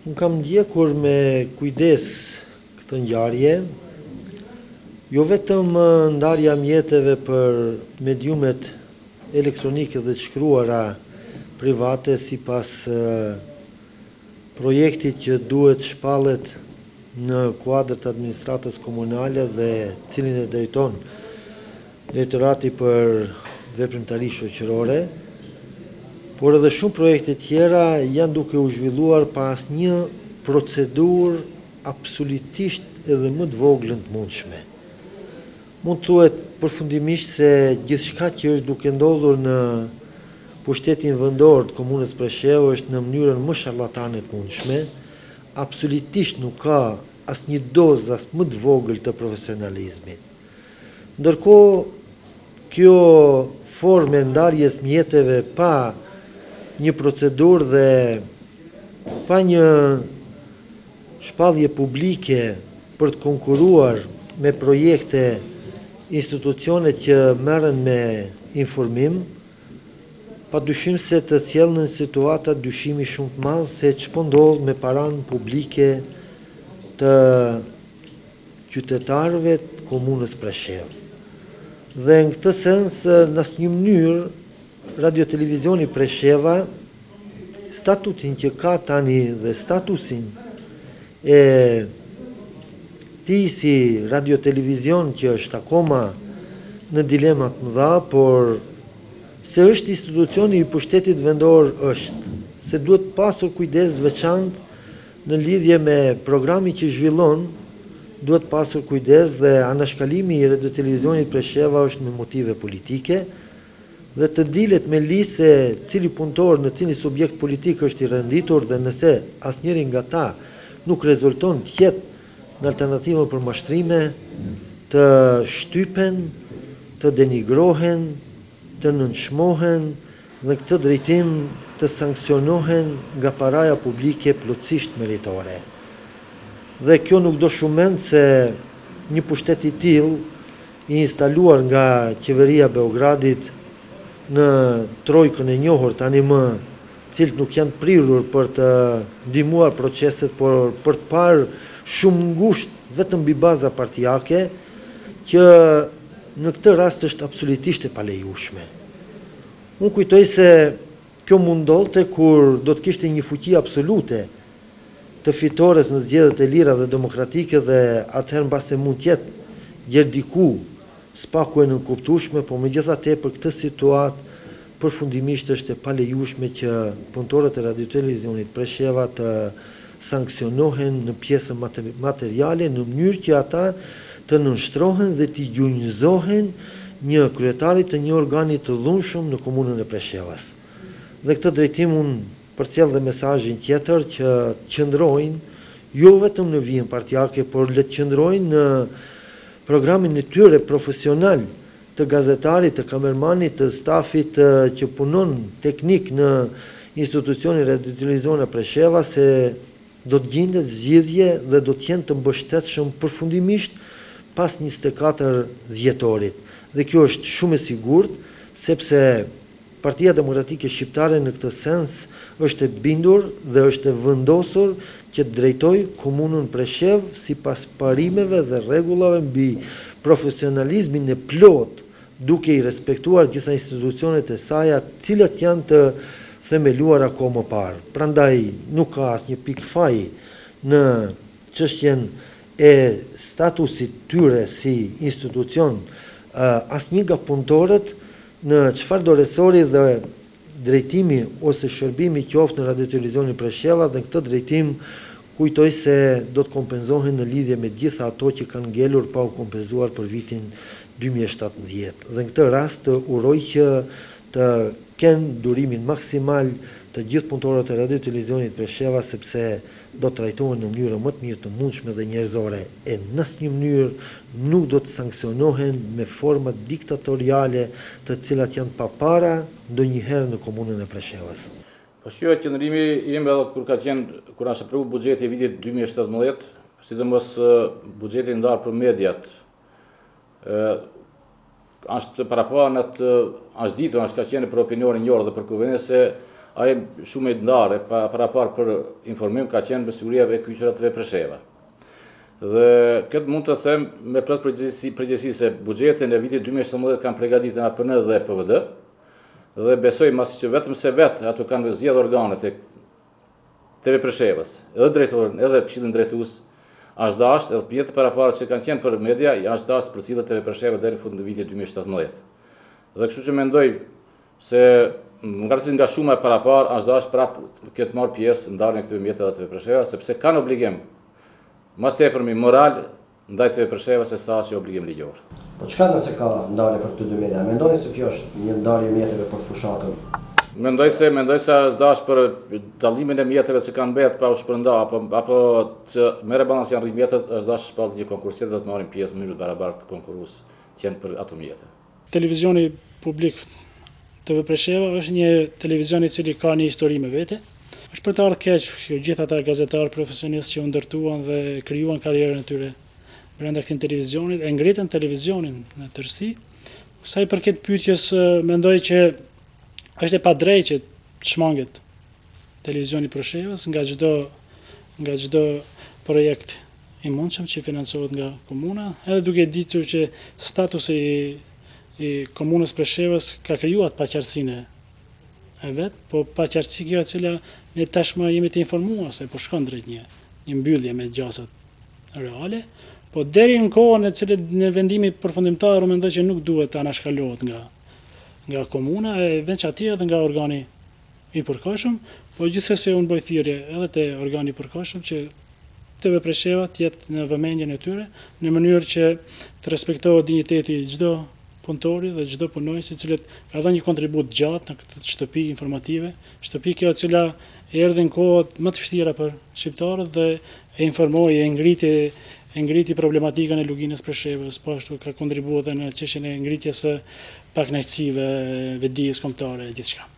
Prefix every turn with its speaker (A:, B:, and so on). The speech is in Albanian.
A: Unë kam ndjekur me kujdes këtë ngjarje, jo vetëm ndarja mjeteve për mediumet elektronike dhe të shkruara private sipas projektit që duhet shpallet në kuadër të administratës komunale dhe cilin e drejton Drejtorati për Veprimtari Shoqërore, por edhe shumë projekte tjera janë duke u zhvilluar pas një procedurë absolutisht edhe më të voglën të mundshme. Mund thuhet përfundimisht se gjithçka që është duke ndodhur në pushtetin vendor të komunës Preshevë është në mënyrën më sharlatane të mundshme, absolutisht nuk ka asnjë dozë as më të vogël të profesionalizmit. Ndërkohë, kjo formë e ndarjes mjeteve pa një procedurë dhe pa një shpallje publike për të konkuruar me projekte institucionet që merren me informim, padyshim se të sjellën në situata dyshimi shumë të madh se ç'po ndodh me paranë publike të qytetarëve të komunës Preshevë. Dhe në këtë sens, në asnjë mënyrë, Radio Televizioni Presheva, statutin që ka tani dhe statusin e tij si Radio Televizion që është akoma në dilema të mëdha, por se është institucioni i pushtetit vendor është, se duhet pasur kujdes veçantë në lidhje me programin që zhvillon, duhet pasur kujdes dhe anashkalimi i Radio Televizionit Presheva është me motive politike, dhe të dilet me listë se cili punëtor në cili subjekt politik është i renditur dhe nëse asnjëri nga ta nuk rezulton të jetë në alternativën për mashtrime, të shtypen, të denigrohen, të nënçmohen dhe këtë drejtim të sankcionohen nga paraja publike plotësisht meritore. Dhe kjo nuk do shumend se një pushtet i tillë i instaluar nga qeveria e Beogradit në trojkën e njohur tani më, cilët nuk janë prirur për të ndihmuar proceset, por për të parë shumë ngushtë vetëm mbi baza partijake, që në këtë rast është absolutisht e palejueshme. Unë kujtoj se kjo mund ndodhte kur do të kishte një fuqi absolute të fitores në zgjedhjet e lira dhe demokratike dhe atëherë mbase mund të jetë gjerdiku spaku e nënkuptueshme, por megjithatë për këtë situatë përfundimisht është e palejueshme që punëtorët e Radio Televizionit Presheva të sankcionohen në pjesën materiale në mënyrë që ata të nënshtrohen dhe të gjunjëzohen një kryetarit të një organi të dhunshëm në komunën e Preshevës. Dhe këtë drejtim unë përcjell dhe mesazhin tjetër që qëndrojnë jo vetëm në vijën partijake, por le të qëndrojnë në programin e tyre profesional të gazetarit, të kamermanit, të stafit që punon teknik në institucionin Radio Televizion Presheva, se do të gjendet zgjidhje dhe do të jenë të mbështetshëm përfundimisht pas 24 dhjetorit. Dhe kjo është shumë e sigurt, sepse Partia Demokratike Shqiptare në këtë sens është e bindur dhe është e vendosur që të drejtoj komunën Preshevë sipas parimeve dhe rregullave mbi profesionalizmin e plot, duke i respektuar gjitha institucionet e saj, të cilat janë të themeluar akoma më parë. Prandaj nuk ka asnjë pikë faji në çështjen e statusit tyre si institucion, asnjë nga punëtorët në çfarë do resori dhe drejtimi ose shërbimi qoftë në Radio Televizionin Presheva, dhe këtë drejtim kujtoj se do të kompenzohen në lidhje me gjitha ato që kanë ngelur pa u kompenzuar për vitin 2017. Dhe në këtë rast uroj që të kenë durimin maksimal të gjithë punëtorët e Radio Televizionit Presheva, sepse do të trajtohen në mënyrë më të mirë të mundshme dhe njerëzore, e në asnjë mënyrë nuk do të sankcionohen me forma diktatoriale të cilat janë papara ndonjëherë në komunën e Preshevës.
B: Po shqyra qëndrimi im edhe kur është aprovu buxheti i vitit 2017, sidomos buxheti ndarë për mediat, është paraparë është ditur, është ka qenë për opinionin njërë dhe për kuvene se ai shumë e ndarë para parë për informim ka qenë me siguria e kyçera të Presheva. Dhe këtë mund të them me plot përgjegjësi se buxhetin e vitit 2017 kanë përgatitur APN dhe PVD dhe besoj masi që vetëm se vetë ato kanë zgjedhur organet e TV Preshevës, edhe drejtorin, edhe këshillin drejtues, është dashur edhe pjetë parapara që kanë qenë për media, është dashur për cilët TV Presheva deri në fund të vitit 2017. Dhe kështu që mendoj se nga shumë e parapara është dashur prapë këtë marrë pjesë ndarjen e këtyre mjeteve të TV Presheva, sepse kanë obligim më tepërmi moral ndaj TV Presheva se sa që obligim ligjor.
C: Po çka nëse ka ndarje për këto dy media? Mendoni se kjo është një ndarje mjeteve për fushatën?
B: Mendoj se është dashur për dallimin e mjeteve që kanë mbetë pa u shpërnda apo që me rebalancë janë rrit mjetet, është dashur shpallë një konkursit dhe të marrin pjesë në mënyrë të barabartë konkurrues që janë për ato mjete.
D: Televizioni publik TV Presheva është një televizion i cili ka një histori me vete. Është për të ardhur keq që gjithë ata gazetarë profesionistë që u ndërtuan dhe krijuan karrierën e tyre brenda këtij televizioni e ngritën televizionin në tërësi. Sa i përket pyetjes, mendoj që është e padrejtë që të shmanget televizioni Preshevës nga çdo projekt i mundshëm që financohet nga komuna, edhe duke ditur që statusi i komunës Preshevës ka krijuar paqartësinë e vet, po paqartësi kjo e cila ne tashmë jemi të informuar se po shkon drejt një mbyllje me gjasat reale, po deri në kohën e cilën në vendimi përfundimtar unë mendoj që nuk duhet të anashkalohet nga komuna e veçanërisht edhe nga organi i përkohshëm, po gjithsesi unë bëj thirrje edhe te organi i përkohshëm që TV Presheva të jetë në vëmendjen e tyre në mënyrë që të respektohet dinjiteti i çdo punëtori dhe çdo punonjës i cili ka dhënë një kontribut gjatë në këtë shtëpi informative, shtëpi kjo e cila erdhi në kohët më të vështira për shqiptarët dhe e informoi e ngriti problematikën e luginës Preshevës, po ashtu ka kontribuar edhe në çështjen e ngritjes së pakënaqësive, vetdijes kombëtare e gjithçka.